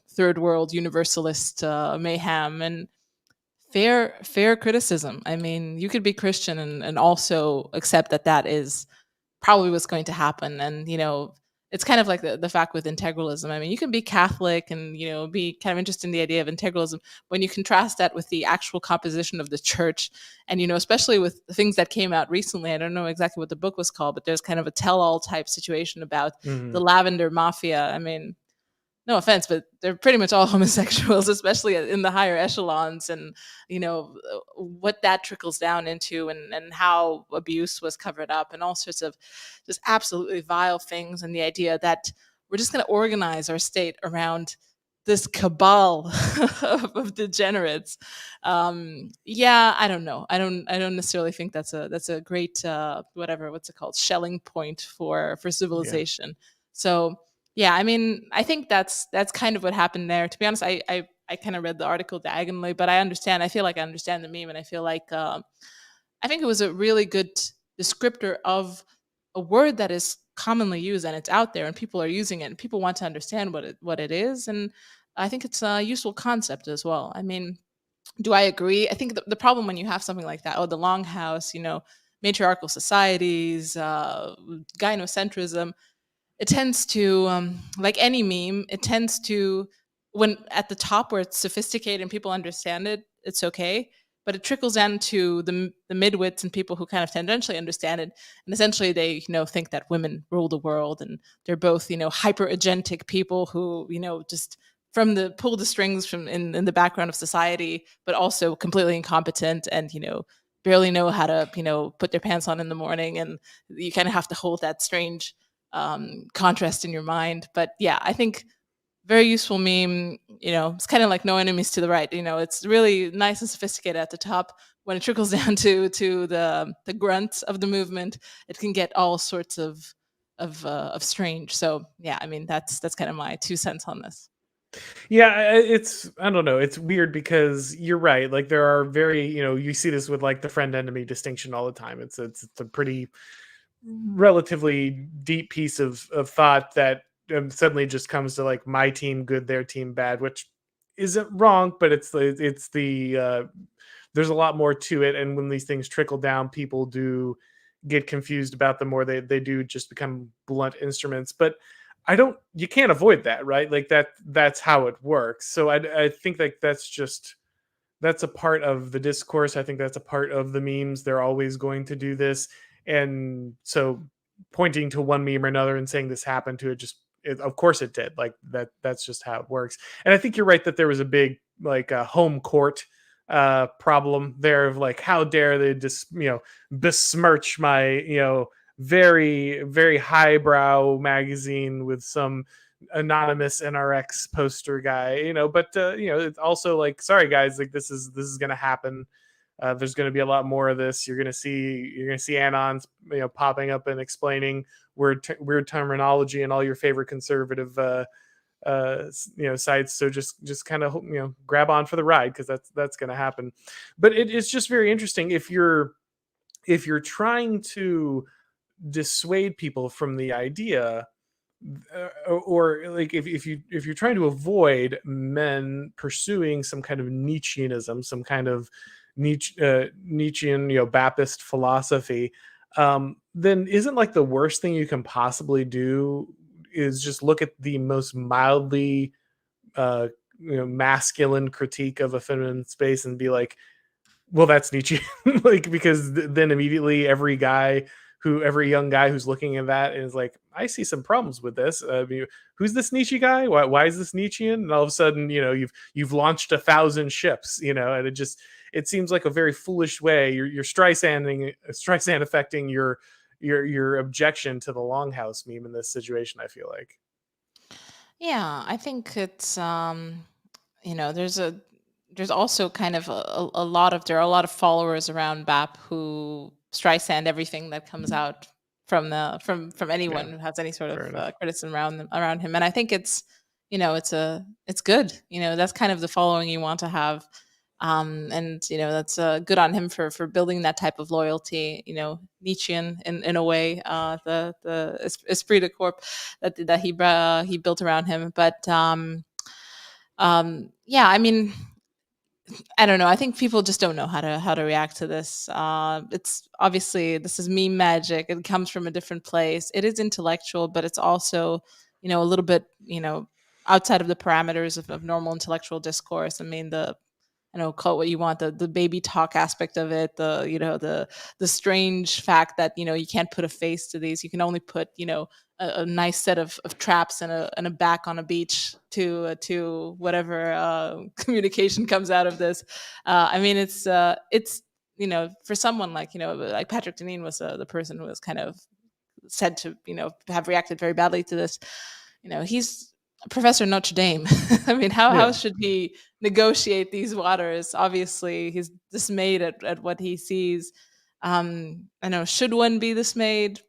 third world universalist mayhem and fair criticism. I mean, you could be Christian and also accept that that is probably what's going to happen. And it's kind of like the fact with integralism. I mean, you can be Catholic and be kind of interested in the idea of integralism. When you contrast that with the actual composition of the church, and especially with things that came out recently, I don't know exactly what the book was called, but there's kind of a tell-all type situation about the Mhm. lavender mafia. I mean, no offense, but they're pretty much all homosexuals, especially in the higher echelons, and what that trickles down into, and how abuse was covered up, and all sorts of just absolutely vile things, and the idea that we're just going to organize our state around this cabal of degenerates. Yeah, I don't know. I don't necessarily think that's a great what's it called, shelling point for Yeah. civilization. So yeah, I mean, I think that's kind of what happened there. To be honest, I kind of read the article diagonally, but I understand. I feel like I understand the meme, and I feel like I think it was a really good descriptor of a word that is commonly used, and it's out there, and people are using it, and people want to understand what it is, and I think it's a useful concept as well. I mean, do I agree? I think the problem when you have something like that, the longhouse, matriarchal societies, gynocentrism, it tends to like any meme, it tends to, when at the top where it's sophisticated and people understand it, it's okay, but it trickles down to the midwits and people who kind of tangentially understand it, and essentially they think that women rule the world, and they're both hyper agentic people who just from the pull the strings from in the background of society, but also completely incompetent, and barely know how to put their pants on in the morning, and you kind of have to hold that strange contrast in your mind. But yeah, I think very useful meme. It's kind of like no enemies to the right. It's really nice and sophisticated at the top. When it trickles down to the grunt of the movement, it can get all sorts of strange. So yeah, I mean, that's kind of my 2 cents on this. Yeah, it's I don't know. It's weird because you're right. Like there are very, you see this with like the friend enemy distinction all the time. It's a pretty relatively deep piece of thought that suddenly just comes to like my team good, their team bad, which isn't wrong, but it's the there's a lot more to it, and when these things trickle down, people do get confused about them, or they do just become blunt instruments. But I don't you can't avoid that, right? Like that's how it works. So I think like that's a part of the discourse. I think that's a part of the memes. They're always going to do this. And so pointing to one meme or another and saying this happened to it, of course it did. Like that's just how it works. And I think you're right that there was a big like home court problem there of like how dare they just besmirch my very very highbrow magazine with some anonymous NRX poster guy, but it's also like, sorry guys, like this is gonna happen. There's gonna be a lot more of this. You're gonna see anons, popping up and explaining weird terminology and all your favorite conservative sites. So just kind of grab on for the ride, because that's gonna happen. But it's just very interesting if you're trying to dissuade people from the idea, or like if you're trying to avoid men pursuing some kind of Nietzscheanism, some kind of Nietzschean, Baptist philosophy, then isn't like the worst thing you can possibly do is just look at the most mildly uh, masculine critique of a feminine space and be like, well, that's Nietzsche. Like, because then immediately every young guy who's looking at that is like, I see some problems with this. I mean, who's this Nietzsche guy? Why is this Nietzschean? And all of a sudden, you've launched 1,000 ships, and it seems like a very foolish way. You're Streisand affecting your objection to the longhouse meme in this situation, I feel like. Yeah, I think it's there's also kind of a lot of there are a lot of followers around BAP who Streisand everything that comes out from from Yeah, anyone who has any sort of fair enough. criticism around him, and I think it's good. That's kind of the following you want to have, and that's good on him for building that type of loyalty. Nietzschean in a way, the esprit de corps that he built around him, but yeah, I mean, I don't know. I think people just don't know how to react to this. It's obviously this is meme magic. It comes from a different place. It is intellectual, but it's also a little bit outside of the parameters of normal intellectual discourse. I mean, call it what you want, the baby talk aspect of it, the strange fact that you can't put a face to these. You can only put a nice set of traps and a back on a beach to whatever communication comes out of this. I mean, it's for someone like Patrick Deneen was the person who was kind of said to have reacted very badly to this. He's a professor at Notre Dame. I mean, how Yeah. should he negotiate these waters? Obviously, he's dismayed at what he sees. I know, should one be dismayed?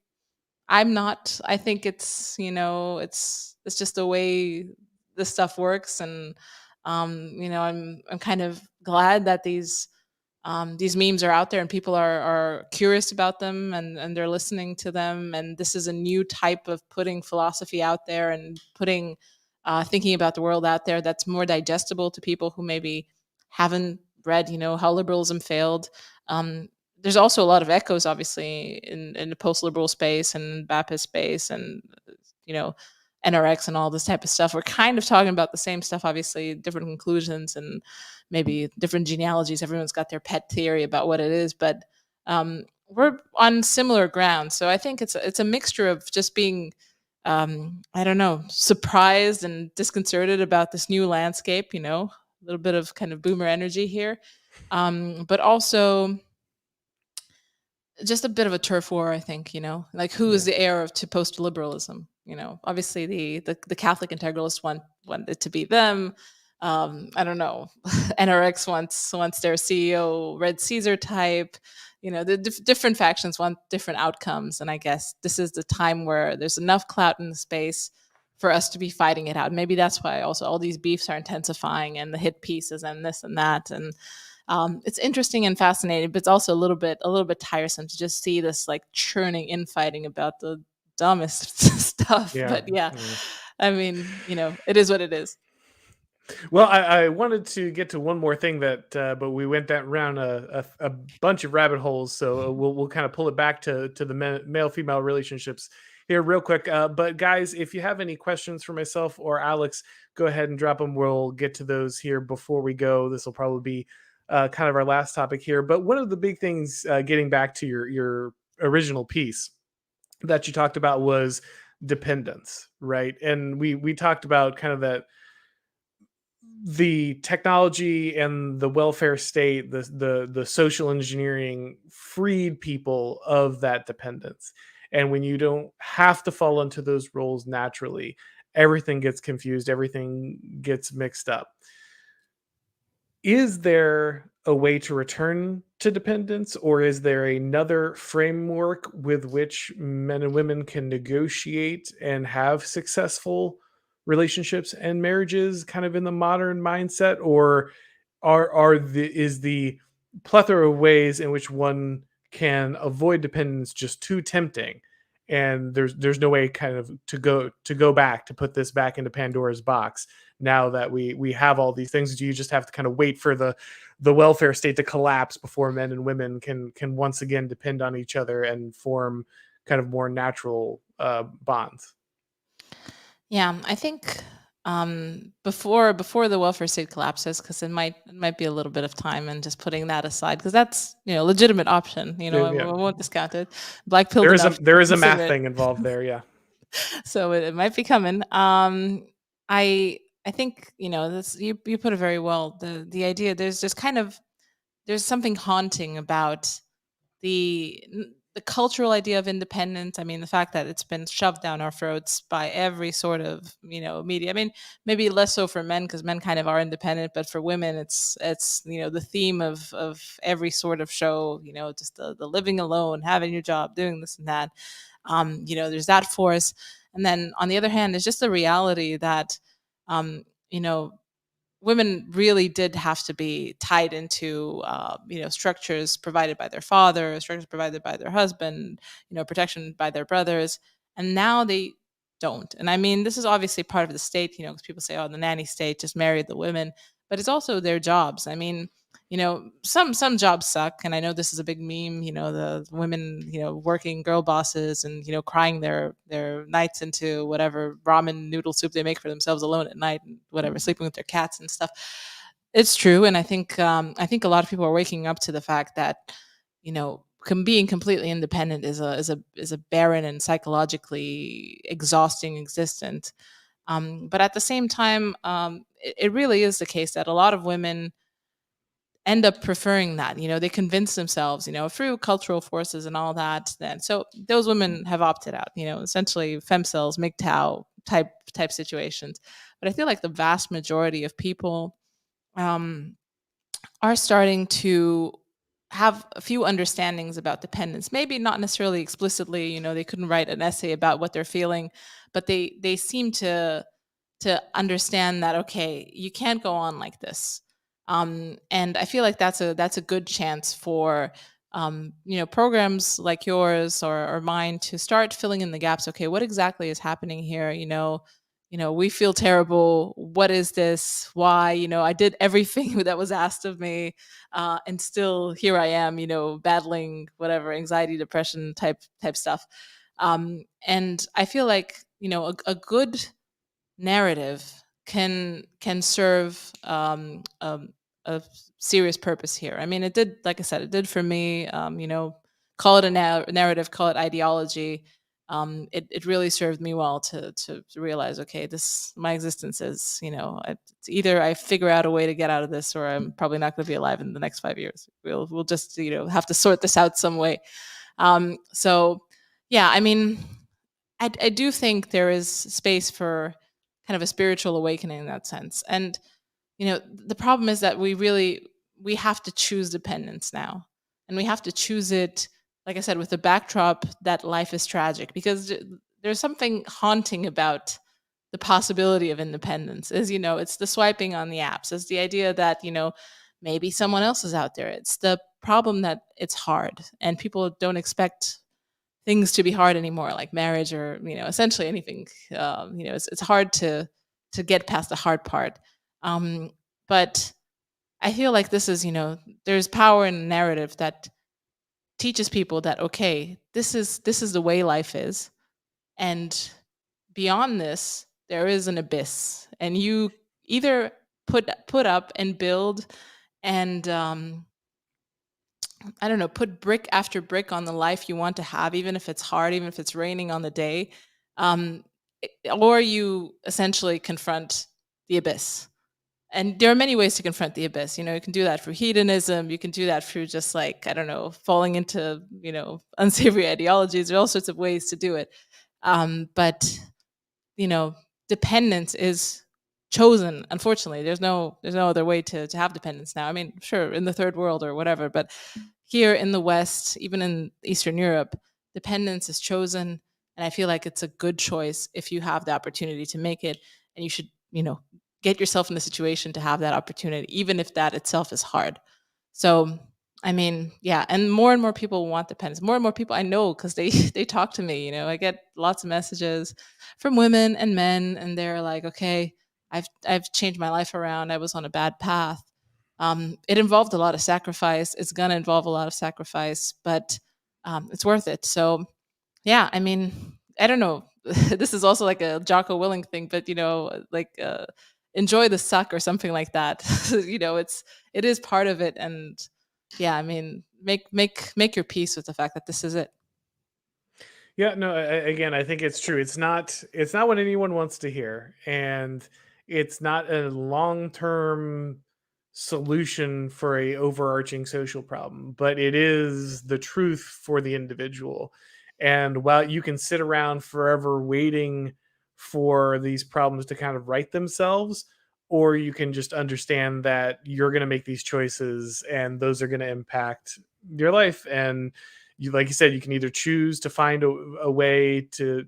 I'm not. I think it's just the way this stuff works, and I'm kind of glad that these memes are out there and people are curious about them, and they're listening to them, and this is a new type of putting philosophy out there and putting thinking about the world out there that's more digestible to people who maybe haven't read how liberalism failed. There's also a lot of echoes obviously in the post-liberal space and Baptist space, and you know NRX and all this type of stuff. We're kind of talking about the same stuff, obviously different conclusions and maybe different genealogies. Everyone's got their pet theory about what it is, but we're on similar ground. So I think it's a mixture of just being I don't know, surprised and disconcerted about this new landscape, a little bit of kind of boomer energy here. But also just a bit of a turf war, I think, like who is Yeah. the heir to post liberalism? Obviously the Catholic integralists want it to be them. I don't know. NRX wants their CEO Red Caesar type. The different factions want different outcomes, and I guess this is the time where there's enough clout in the space for us to be fighting it out. Maybe that's why also all these beefs are intensifying, and the hit pieces and this and that, and it's interesting and fascinating, but it's also a little bit tiresome to just see this like churning infighting about the dumbest stuff. Yeah. But yeah, Yeah. I mean, it is what it is. Well, I wanted to get to one more thing but we went down a bunch of rabbit holes, so we'll kind of pull it back to the male female relationships here real quick. But guys, if you have any questions for myself or Alex, go ahead and drop them. We'll get to those here before we go. This will probably be kind of our last topic here. But one of the big things, getting back to your original piece that you talked about, was dependence, right? And we talked about kind of that the technology and the welfare state, the social engineering freed people of that dependence. And when you don't have to fall into those roles naturally, everything gets confused, everything gets mixed up. Is there a way to return to dependence, or is there another framework with which men and women can negotiate and have successful relationships and marriages kind of in the modern mindset? Or is the plethora of ways in which one can avoid dependence just too tempting, and there's no way kind of to go back, to put this back into Pandora's box now that we have all these things? Do you just have to kind of wait for the welfare state to collapse before men and women can once again depend on each other and form kind of more natural bonds? Yeah, I think before the welfare state collapses, because it might be a little bit of time, and just putting that aside, because that's a legitimate option. Yeah, I yeah. won't discount it. Black pilled There is a enough there to is a consider math it. thing involved there. Yeah. So it might be coming. I think this you put it very well. The idea, there's just kind of there's something haunting about the cultural idea of independence. I mean, the fact that it's been shoved down our throats by every sort of, media. I mean, maybe less so for men because men kind of are independent, but for women, it's the theme of every sort of show. Just the living alone, having your job, doing this and that. There's that force, and then on the other hand, it's just the reality that um, you know women really did have to be tied into structures provided by their father, structures provided by their husband, protection by their brothers, and now they don't. And I mean, this is obviously part of the state, because people say, oh, the nanny state just married the women, but it's also their jobs. I mean, some jobs suck, and I know this is a big meme, the women, working girl bosses and crying their nights into whatever ramen noodle soup they make for themselves alone at night, and whatever, sleeping with their cats and stuff. It's true, and I think a lot of people are waking up to the fact that being completely independent is a barren and psychologically exhausting existence. But at the same time, it really is the case that a lot of women end up preferring that. They convince themselves, through cultural forces and all that. Then so those women have opted out. Essentially femcells, MGTOW type situations. But I feel like the vast majority of people um, are starting to have a few understandings about dependence. Maybe not necessarily explicitly. They couldn't write an essay about what they're feeling, but they seem to understand that, okay, you can't go on like this. And I feel like that's a good chance for programs like yours or mine to start filling in the gaps. Okay, what exactly is happening here? We feel terrible. What is this? Why? I did everything that was asked of me, and still here I am. Battling whatever anxiety, depression type stuff. And I feel like a good narrative can serve a serious purpose here. I mean, it did, like I said, it did for me. Call it a narrative, call it ideology. It really served me well to realize, okay, this my existence is, it's either I figure out a way to get out of this, or I'm probably not going to be alive in the next 5 years. We'll just have to sort this out some way. So yeah, I mean, I do think there is space for kind of a spiritual awakening in that sense. And the problem is that we have to choose dependence now, and we have to choose it, like I said, with the backdrop that life is tragic, because there's something haunting about the possibility of independence. Is it's the swiping on the apps, it's the idea that maybe someone else is out there. It's the problem that it's hard, and people don't expect things to be hard anymore, like marriage or essentially anything. It's hard to get past the hard part. um, but I feel like this is, there's power in a narrative that teaches people that, okay, this is the way life is, and beyond this there is an abyss, and you either put up and build and I don't know, put brick after brick on the life you want to have, even if it's hard, even if it's raining on the day, um, or you essentially confront the abyss. And there are many ways to confront the abyss. You can do that through hedonism. You can do that through just, like, I don't know, falling into unsavory ideologies. There are all sorts of ways to do it. But you know, dependence is chosen. Unfortunately, there's no other way to have dependence now. I mean, sure, in the third world or whatever, but here in the West, even in Eastern Europe, dependence is chosen. And I feel like it's a good choice if you have the opportunity to make it. And you should, get yourself in the situation to have that opportunity, even if that itself is hard. So, I mean, yeah, and more people want dependence. More and more people I know, because they they talk to me. I get lots of messages from women and men, and they're like, "Okay, I've changed my life around. I was on a bad path. It involved a lot of sacrifice. It's gonna involve a lot of sacrifice, but it's worth it." So, yeah, I mean, I don't know. This is also like a Jocko Willing thing, but like, enjoy the suck or something like that. It is part of it, and yeah, I mean, make your peace with the fact that this is it. Yeah, no, again, I think it's true. It's not what anyone wants to hear, and it's not a long-term solution for a overarching social problem, but it is the truth for the individual. And while you can sit around forever waiting for these problems to kind of right themselves, or you can just understand that you're going to make these choices and those are going to impact your life. And you, like you said, you can either choose to find a way to,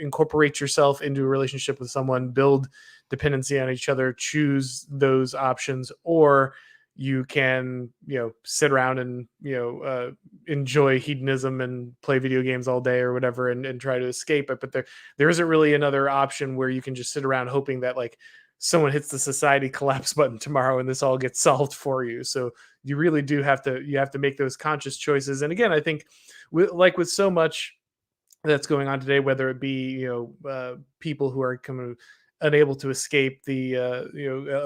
incorporate yourself into a relationship with someone, build dependency on each other, choose those options, or you can, sit around and, enjoy hedonism and play video games all day or whatever, and try to escape it. But there isn't really another option where you can just sit around hoping that like someone hits the society collapse button tomorrow and this all gets solved for you. So you really do have to make those conscious choices. And again, I think with so much that's going on today, whether it be people who are kind of unable to escape the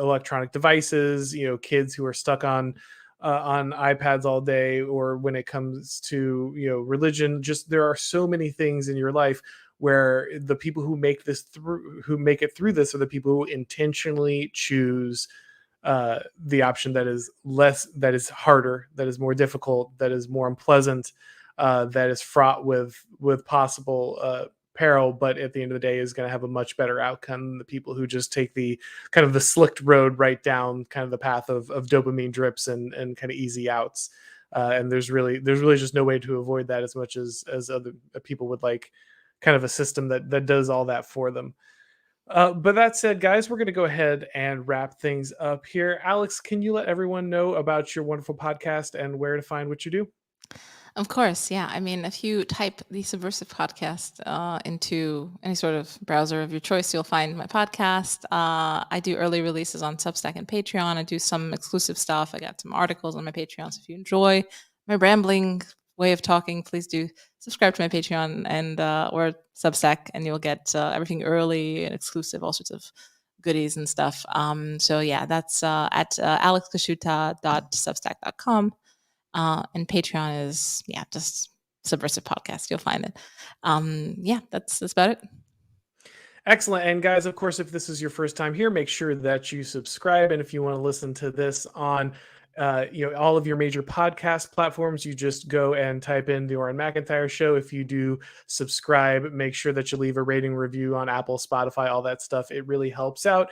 electronic devices, kids who are stuck on iPads all day, or when it comes to religion, just there are so many things in your life where the people who make it through this are the people who intentionally choose the option that is less, that is harder, that is more difficult, that is more unpleasant, that is fraught with possible peril, but at the end of the day is going to have a much better outcome than the people who just take the kind of the slicked road right down kind of the path of dopamine drips and kind of easy outs. And there's really just no way to avoid that, as much as other people would like kind of a system that does all that for them. But that said, guys, we're going to go ahead and wrap things up here. Alex, can you let everyone know about your wonderful podcast and where to find what you do? Of course, yeah. I mean, if you type the Subversive Podcast into any sort of browser of your choice, you'll find my podcast. I do early releases on Substack and Patreon. I do some exclusive stuff. I got some articles on my Patreon. So if you enjoy my rambling way of talking, please do subscribe to my Patreon and or Substack, and you'll get everything early and exclusive, all sorts of goodies and stuff. So yeah, that's at alexkaschuta.substack.com. And Patreon is, yeah, just Subversive Podcast. You'll find it. Yeah, that's about it. Excellent. And guys, of course, if this is your first time here, make sure that you subscribe. And if you want to listen to this on all of your major podcast platforms, you just go and type in the Auron McIntyre Show. If you do subscribe, make sure that you leave a rating review on Apple, Spotify, all that stuff. It really helps out.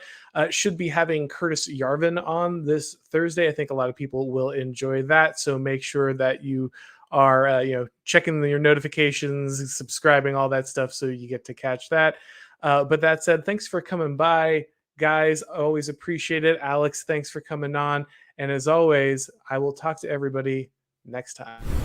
Should be having Curtis Yarvin on this Thursday. I think a lot of people will enjoy that. So make sure that you are checking your notifications, subscribing, all that stuff, so you get to catch that. But that said, thanks for coming by, guys. Always appreciate it. Alex, thanks for coming on. And as always, I will talk to everybody next time.